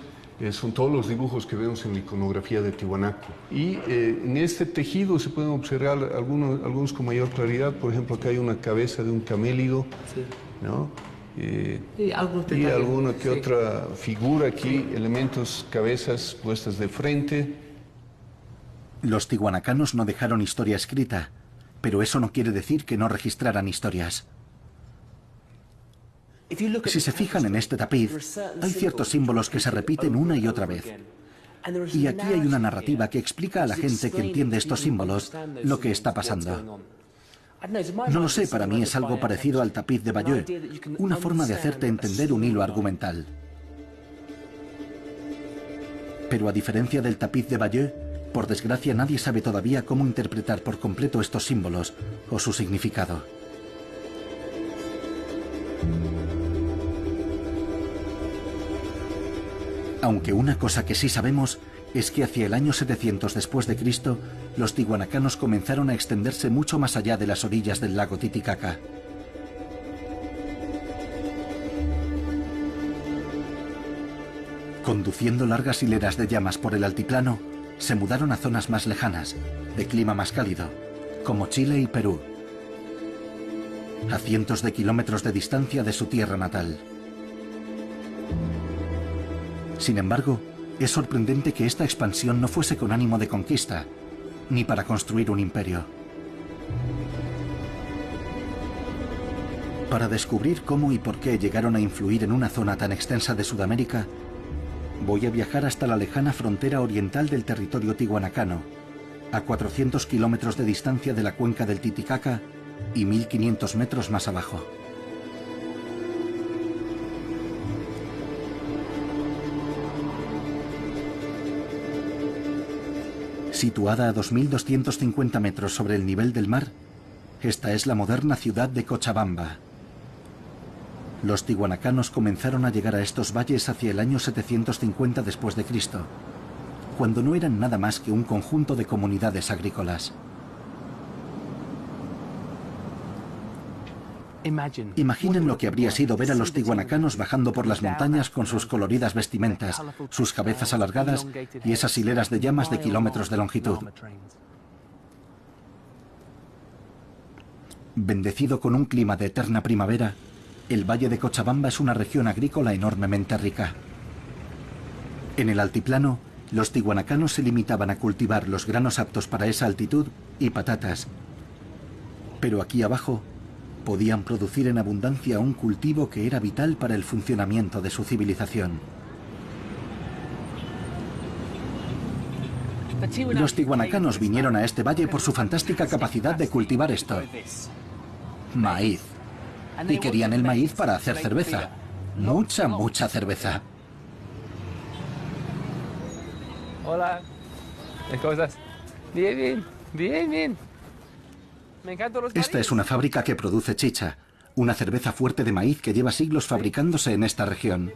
S6: son todos los dibujos que vemos en la iconografía de Tiwanaku. Y en este tejido se pueden observar algunos con mayor claridad. Por ejemplo, acá hay una cabeza de un camélido, sí, ¿no? Y alguna que otra figura aquí, elementos, cabezas puestas de frente.
S1: Los tiwanakanos no dejaron historia escrita, pero eso no quiere decir que no registraran historias. Si se fijan en este tapiz, hay ciertos símbolos que se repiten una y otra vez. Y aquí hay una narrativa que explica a la gente que entiende estos símbolos lo que está pasando. No lo sé, para mí es algo parecido al tapiz de Bayeux, una forma de hacerte entender un hilo argumental. Pero a diferencia del tapiz de Bayeux, por desgracia nadie sabe todavía cómo interpretar por completo estos símbolos o su significado. Aunque una cosa que sí sabemos es que hacia el año 700 después de Cristo, los tihuanacanos comenzaron a extenderse mucho más allá de las orillas del lago Titicaca. Conduciendo largas hileras de llamas por el altiplano, se mudaron a zonas más lejanas, de clima más cálido, como Chile y Perú, a cientos de kilómetros de distancia de su tierra natal. Sin embargo, es sorprendente que esta expansión no fuese con ánimo de conquista, ni para construir un imperio. Para descubrir cómo y por qué llegaron a influir en una zona tan extensa de Sudamérica, voy a viajar hasta la lejana frontera oriental del territorio tihuanacano, a 400 kilómetros de distancia de la cuenca del Titicaca y 1500 metros más abajo. Situada a 2250 metros sobre el nivel del mar, esta es la moderna ciudad de Cochabamba. Los tihuanacanos comenzaron a llegar a estos valles hacia el año 750 después de Cristo, cuando no eran nada más que un conjunto de comunidades agrícolas. Imaginen lo que habría sido ver a los tihuanacanos bajando por las montañas con sus coloridas vestimentas, sus cabezas alargadas y esas hileras de llamas de kilómetros de longitud. Bendecido con un clima de eterna primavera, el valle de Cochabamba es una región agrícola enormemente rica. En el altiplano, los tihuanacanos se limitaban a cultivar los granos aptos para esa altitud y patatas. Pero aquí abajo, podían producir en abundancia un cultivo que era vital para el funcionamiento de su civilización. Los tihuanacanos vinieron a este valle por su fantástica capacidad de cultivar esto: maíz. Y querían el maíz para hacer cerveza. Mucha cerveza.
S2: Hola. ¿Cómo estás? Bien. Me encantan los
S1: Esta es una fábrica que produce chicha, una cerveza fuerte de maíz que lleva siglos fabricándose en esta región.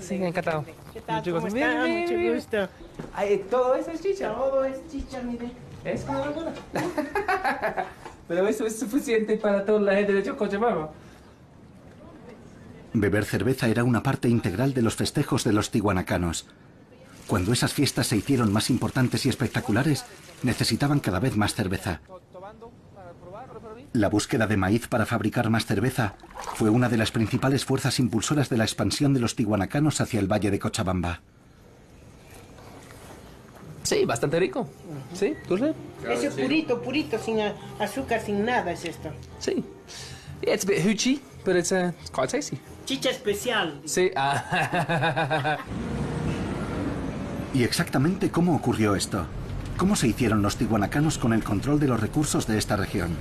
S2: Sí, encantado.
S7: ¿Qué tal?
S2: Mucho
S7: ¿Cómo
S2: gusto.
S7: está?
S2: Bien,
S7: Mucho
S2: bien.
S7: gusto.
S2: Ay, todo eso es chicha.
S7: Todo es chicha, mire.
S2: Es como la boda. Pero eso es suficiente para toda la gente de Cochabamba.
S1: Beber cerveza era una parte integral de los festejos de los tihuanacanos. Cuando esas fiestas se hicieron más importantes y espectaculares, necesitaban cada vez más cerveza. La búsqueda de maíz para fabricar más cerveza fue una de las principales fuerzas impulsoras de la expansión de los tihuanacanos hacia el valle de Cochabamba.
S2: Sí, bastante rico. ¿Sí? ¿Tú sabes?
S7: Eso purito, sin azúcar, sin nada es esto.
S2: Sí. Yeah, it's a bit hoochie, but it's quite tasty.
S7: Chicha especial.
S2: Sí.
S1: ¿Y exactamente cómo ocurrió esto? ¿Cómo se hicieron los tihuanacanos con el control de los recursos de esta región?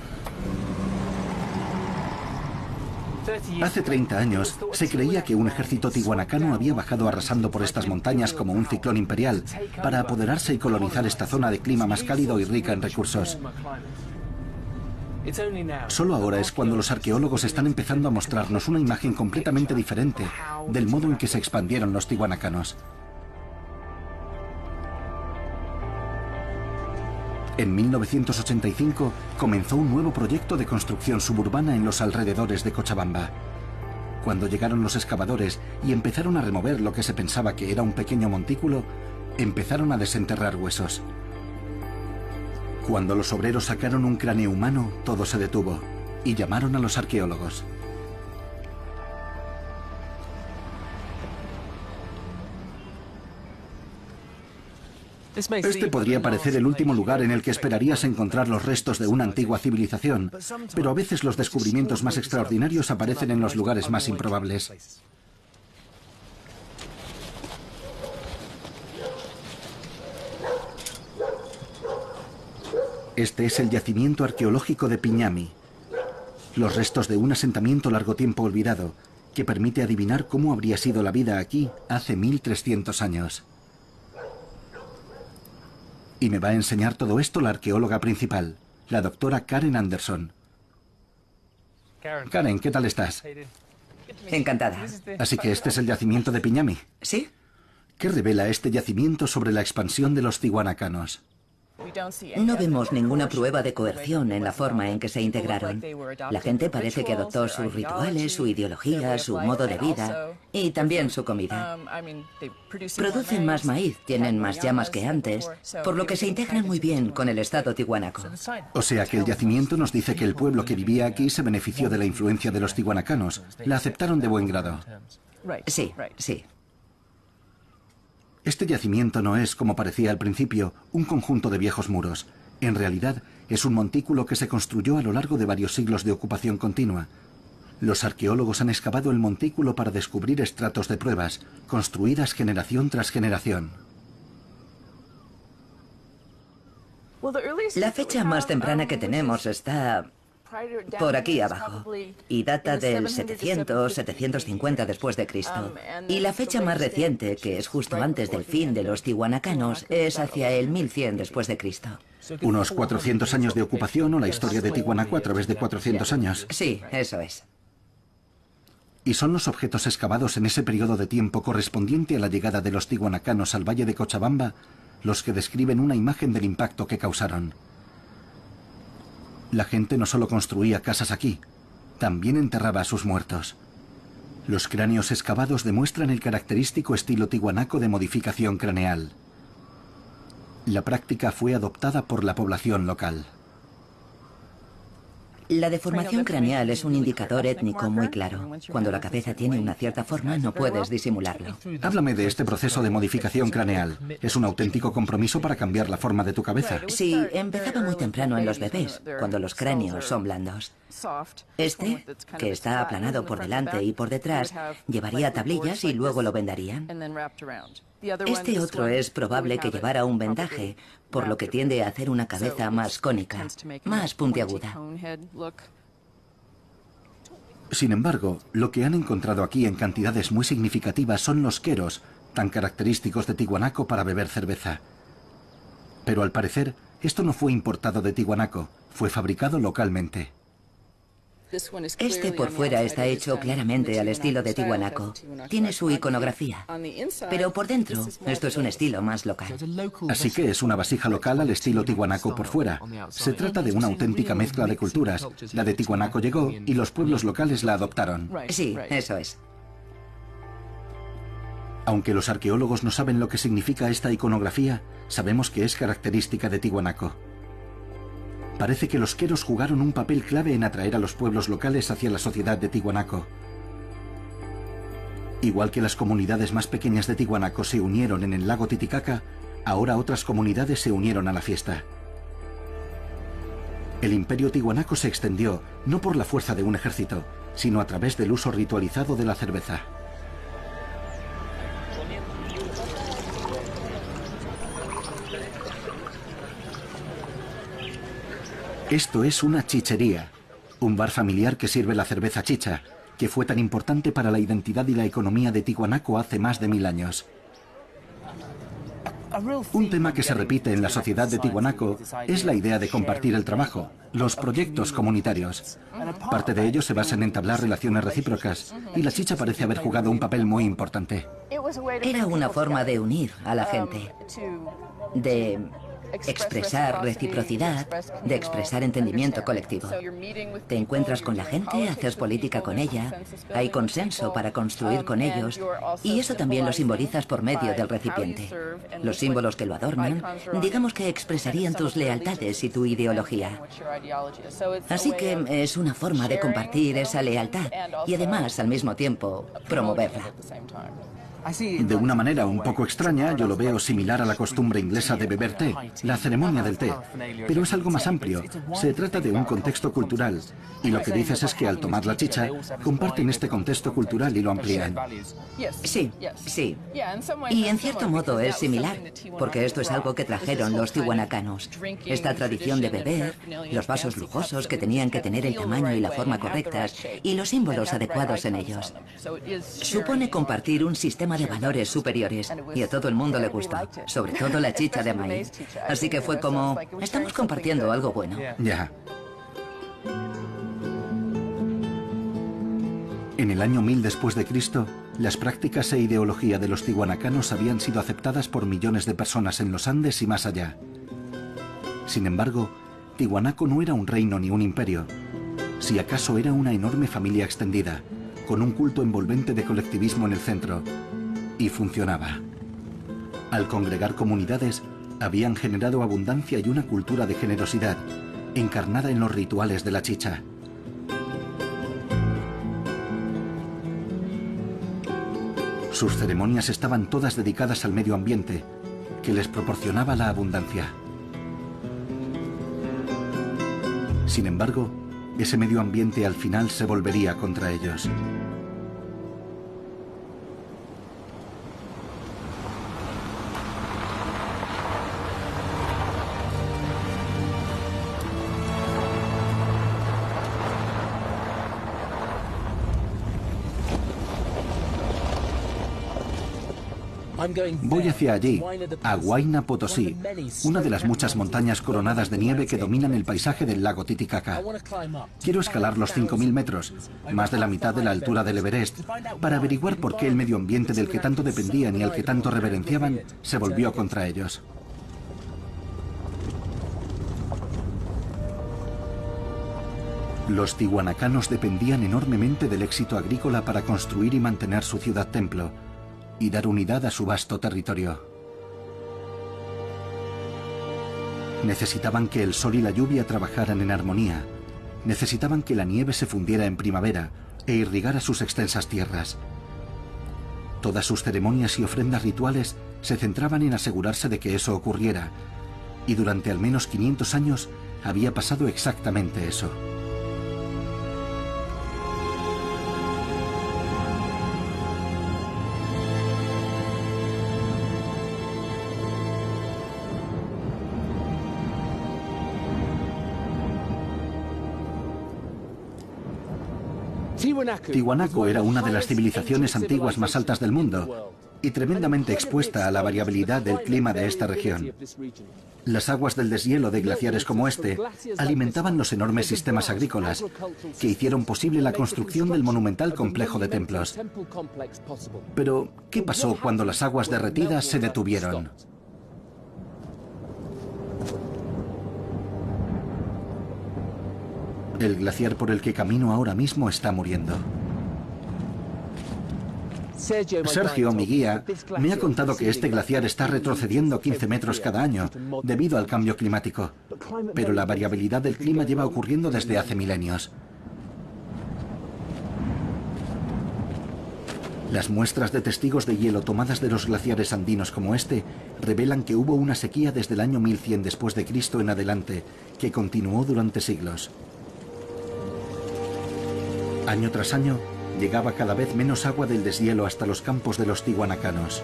S1: Hace 30 años se creía que un ejército tihuanacano había bajado arrasando por estas montañas como un ciclón imperial para apoderarse y colonizar esta zona de clima más cálido y rica en recursos. Solo ahora es cuando los arqueólogos están empezando a mostrarnos una imagen completamente diferente del modo en que se expandieron los tihuanacanos. En 1985 comenzó un nuevo proyecto de construcción suburbana en los alrededores de Cochabamba. Cuando llegaron los excavadores y empezaron a remover lo que se pensaba que era un pequeño montículo, empezaron a desenterrar huesos. Cuando los obreros sacaron un cráneo humano, todo se detuvo y llamaron a los arqueólogos. Este podría parecer el último lugar en el que esperarías encontrar los restos de una antigua civilización, pero a veces los descubrimientos más extraordinarios aparecen en los lugares más improbables. Este es el yacimiento arqueológico de Piñami, los restos de un asentamiento largo tiempo olvidado, que permite adivinar cómo habría sido la vida aquí hace 1300 años. Y me va a enseñar todo esto la arqueóloga principal, la doctora Karen Anderson. Karen, ¿qué tal estás?
S8: Encantada.
S1: Así que este es el yacimiento de Piñami.
S8: ¿Sí?
S1: ¿Qué revela este yacimiento sobre la expansión de los tihuanacanos?
S8: No vemos ninguna prueba de coerción en la forma en que se integraron. La gente parece que adoptó sus rituales, su ideología, su modo de vida y también su comida. Producen más maíz, tienen más llamas que antes, por lo que se integran muy bien con el estado tihuanaco.
S1: O sea que el yacimiento nos dice que el pueblo que vivía aquí se benefició de la influencia de los tihuanacanos. La aceptaron de buen grado.
S8: Sí, sí.
S1: Este yacimiento no es, como parecía al principio, un conjunto de viejos muros. En realidad, es un montículo que se construyó a lo largo de varios siglos de ocupación continua. Los arqueólogos han excavado el montículo para descubrir estratos de pruebas, construidas generación tras generación.
S8: La fecha más temprana que tenemos está por aquí abajo y data del 700, 750 después de Cristo. Y la fecha más reciente, que es justo antes del fin de los tihuanacanos, es hacia el 1100 después de Cristo.
S1: Unos 400 años de ocupación o la historia de Tiwanaku a través de 400 años.
S8: Sí, eso es.
S1: Y son los objetos excavados en ese periodo de tiempo correspondiente a la llegada de los tihuanacanos al valle de Cochabamba los que describen una imagen del impacto que causaron. La gente no solo construía casas aquí, también enterraba a sus muertos. Los cráneos excavados demuestran el característico estilo tihuanaco de modificación craneal. La práctica fue adoptada por la población local.
S8: La deformación craneal es un indicador étnico muy claro. Cuando la cabeza tiene una cierta forma, no puedes disimularlo.
S1: Háblame de este proceso de modificación craneal. ¿Es un auténtico compromiso para cambiar la forma de tu cabeza?
S8: Sí, empezaba muy temprano en los bebés, cuando los cráneos son blandos. Este, que está aplanado por delante y por detrás, llevaría tablillas y luego lo vendarían. Este otro es probable que llevara un vendaje, por lo que tiende a hacer una cabeza más cónica, más puntiaguda.
S1: Sin embargo, lo que han encontrado aquí en cantidades muy significativas son los queros, tan característicos de Tiwanaku para beber cerveza. Pero al parecer, esto no fue importado de Tiwanaku, fue fabricado localmente.
S8: Este por fuera está hecho claramente al estilo de Tiwanaku. Tiene su iconografía. Pero por dentro, esto es un estilo más local.
S1: Así que es una vasija local al estilo Tiwanaku por fuera. Se trata de una auténtica mezcla de culturas. La de Tiwanaku llegó y los pueblos locales la adoptaron.
S8: Sí, eso es.
S1: Aunque los arqueólogos no saben lo que significa esta iconografía, sabemos que es característica de Tiwanaku. Parece que los queros jugaron un papel clave en atraer a los pueblos locales hacia la sociedad de Tiwanaku. Igual que las comunidades más pequeñas de Tiwanaku se unieron en el lago Titicaca, ahora otras comunidades se unieron a la fiesta. El imperio Tiwanaku se extendió no por la fuerza de un ejército, sino a través del uso ritualizado de la cerveza. Esto es una chichería, un bar familiar que sirve la cerveza chicha, que fue tan importante para la identidad y la economía de Tiwanaku hace más de 1000 años. Un tema que se repite en la sociedad de Tiwanaku es la idea de compartir el trabajo, los proyectos comunitarios. Parte de ello se basa en entablar relaciones recíprocas, y la chicha parece haber jugado un papel muy importante.
S8: Era una forma de unir a la gente, de expresar reciprocidad, de expresar entendimiento colectivo. Te encuentras con la gente, haces política con ella, hay consenso para construir con ellos, y eso también lo simbolizas por medio del recipiente. Los símbolos que lo adornan, digamos que expresarían tus lealtades y tu ideología. Así que es una forma de compartir esa lealtad y además, al mismo tiempo, promoverla.
S1: De una manera un poco extraña, yo lo veo similar a la costumbre inglesa de beber té, la ceremonia del té. Pero es algo más amplio. Se trata de un contexto cultural. Y lo que dices es que al tomar la chicha, comparten este contexto cultural y lo amplían.
S8: Sí, sí. Y en cierto modo es similar, porque esto es algo que trajeron los tihuanacanos. Esta tradición de beber, los vasos lujosos que tenían que tener el tamaño y la forma correctas, y los símbolos adecuados en ellos. Supone compartir un sistema de valores superiores, y a todo el mundo le gustó, sobre todo la chicha de maíz. Así que fue como, estamos compartiendo algo bueno.
S1: Ya. En el año 1000 después de Cristo, las prácticas e ideología de los tihuanacanos habían sido aceptadas por millones de personas en los Andes y más allá. Sin embargo, Tiwanaku no era un reino ni un imperio. Si acaso era una enorme familia extendida, con un culto envolvente de colectivismo en el centro. Y funcionaba. Al congregar comunidades, habían generado abundancia y una cultura de generosidad, encarnada en los rituales de la chicha. Sus ceremonias estaban todas dedicadas al medio ambiente, que les proporcionaba la abundancia. Sin embargo, ese medio ambiente al final se volvería contra ellos. Voy hacia allí, a Huayna Potosí, una de las muchas montañas coronadas de nieve que dominan el paisaje del lago Titicaca. Quiero escalar los 5.000 metros, más de la mitad de la altura del Everest, para averiguar por qué el medio ambiente del que tanto dependían y al que tanto reverenciaban se volvió contra ellos. Los tihuanacanos dependían enormemente del éxito agrícola para construir y mantener su ciudad templo y dar unidad a su vasto territorio. Necesitaban que el sol y la lluvia trabajaran en armonía. Necesitaban que la nieve se fundiera en primavera e irrigara sus extensas tierras. Todas sus ceremonias y ofrendas rituales se centraban en asegurarse de que eso ocurriera, y durante al menos 500 años había pasado exactamente eso. Tiwanaku era una de las civilizaciones antiguas más altas del mundo y tremendamente expuesta a la variabilidad del clima de esta región. Las aguas del deshielo de glaciares como este alimentaban los enormes sistemas agrícolas que hicieron posible la construcción del monumental complejo de templos. Pero, ¿qué pasó cuando las aguas derretidas se detuvieron? El glaciar por el que camino ahora mismo está muriendo. Sergio, mi guía, me ha contado que este glaciar está retrocediendo 15 metros cada año debido al cambio climático. Pero la variabilidad del clima lleva ocurriendo desde hace milenios. Las muestras de testigos de hielo tomadas de los glaciares andinos como este revelan que hubo una sequía desde el año 1100 después de Cristo en adelante, que continuó durante siglos. Año tras año, llegaba cada vez menos agua del deshielo hasta los campos de los tihuanacanos.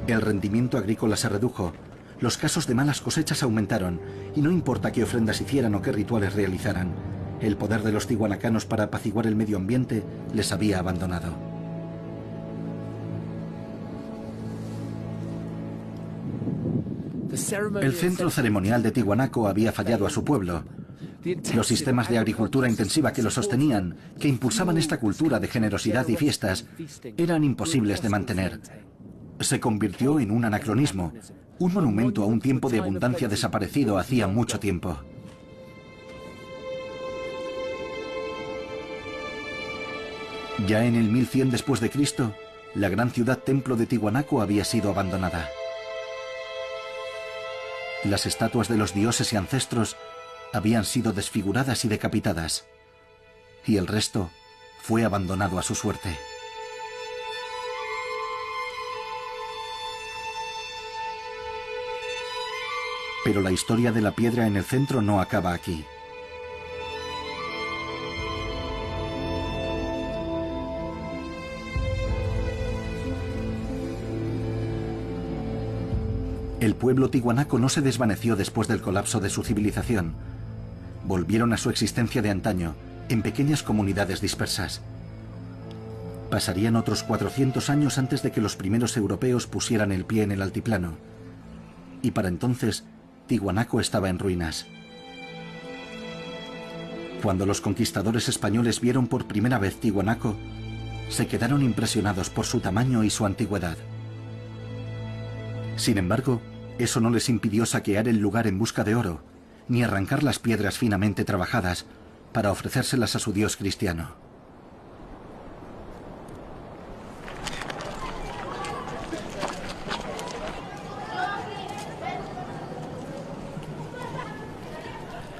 S1: El rendimiento agrícola se redujo, los casos de malas cosechas aumentaron, y no importa qué ofrendas hicieran o qué rituales realizaran, el poder de los tihuanacanos para apaciguar el medio ambiente les había abandonado. El centro ceremonial de Tiwanaku había fallado a su pueblo. Los sistemas de agricultura intensiva que lo sostenían, que impulsaban esta cultura de generosidad y fiestas, eran imposibles de mantener. Se convirtió en un anacronismo, un monumento a un tiempo de abundancia desaparecido hacía mucho tiempo. Ya en el 1100 después de Cristo, la gran ciudad templo de Tiwanaku había sido abandonada. Las estatuas de los dioses y ancestros habían sido desfiguradas y decapitadas, y el resto fue abandonado a su suerte. Pero la historia de la piedra en el centro no acaba aquí. El pueblo tiwanaco no se desvaneció después del colapso de su civilización. Volvieron a su existencia de antaño, en pequeñas comunidades dispersas. Pasarían otros 400 años antes de que los primeros europeos pusieran el pie en el altiplano. Y para entonces, Tiwanaku estaba en ruinas. Cuando los conquistadores españoles vieron por primera vez Tiwanaku, se quedaron impresionados por su tamaño y su antigüedad. Sin embargo, eso no les impidió saquear el lugar en busca de oro, ni arrancar las piedras finamente trabajadas para ofrecérselas a su dios cristiano.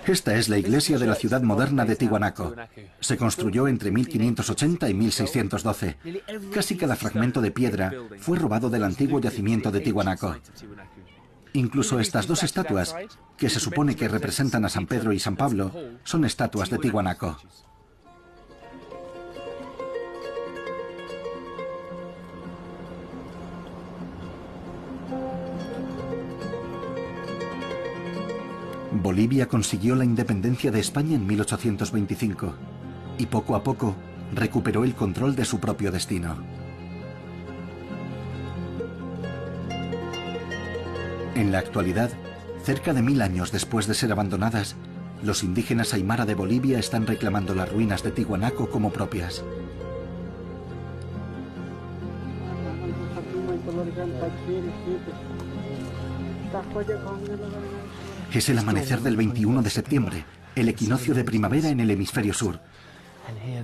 S1: Esta es la iglesia de la ciudad moderna de Tiwanaku. Se construyó entre 1580 y 1612. Casi cada fragmento de piedra fue robado del antiguo yacimiento de Tiwanaku. Incluso estas dos estatuas, que se supone que representan a San Pedro y San Pablo, son estatuas de Tiwanaku. Bolivia consiguió la independencia de España en 1825 y poco a poco recuperó el control de su propio destino. En la actualidad, cerca de 1000 años después de ser abandonadas, los indígenas Aymara de Bolivia están reclamando las ruinas de Tiwanaku como propias. Es el amanecer del 21 de septiembre, el equinoccio de primavera en el hemisferio sur.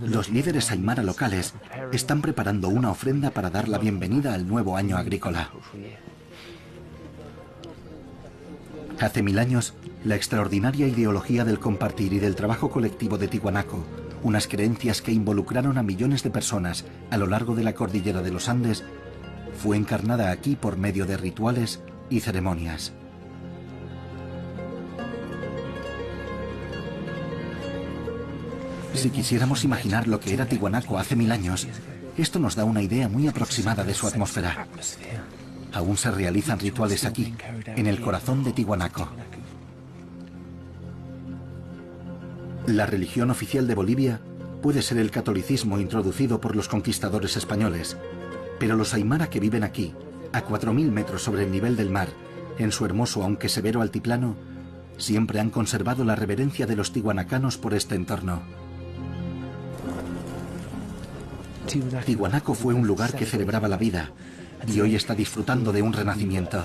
S1: Los líderes aymara locales están preparando una ofrenda para dar la bienvenida al nuevo año agrícola. Hace 1000 años, la extraordinaria ideología del compartir y del trabajo colectivo de Tiwanaku, unas creencias que involucraron a millones de personas a lo largo de la cordillera de los Andes, fue encarnada aquí por medio de rituales y ceremonias. Si quisiéramos imaginar lo que era Tiwanaku hace 1000 años, esto nos da una idea muy aproximada de su atmósfera. Aún se realizan rituales aquí, en el corazón de Tiwanaku. La religión oficial de Bolivia puede ser el catolicismo introducido por los conquistadores españoles, pero los aymara que viven aquí, a 4000 metros sobre el nivel del mar, en su hermoso aunque severo altiplano, siempre han conservado la reverencia de los tiwanacanos por este entorno. Tiwanaku fue un lugar que celebraba la vida y hoy está disfrutando de un renacimiento.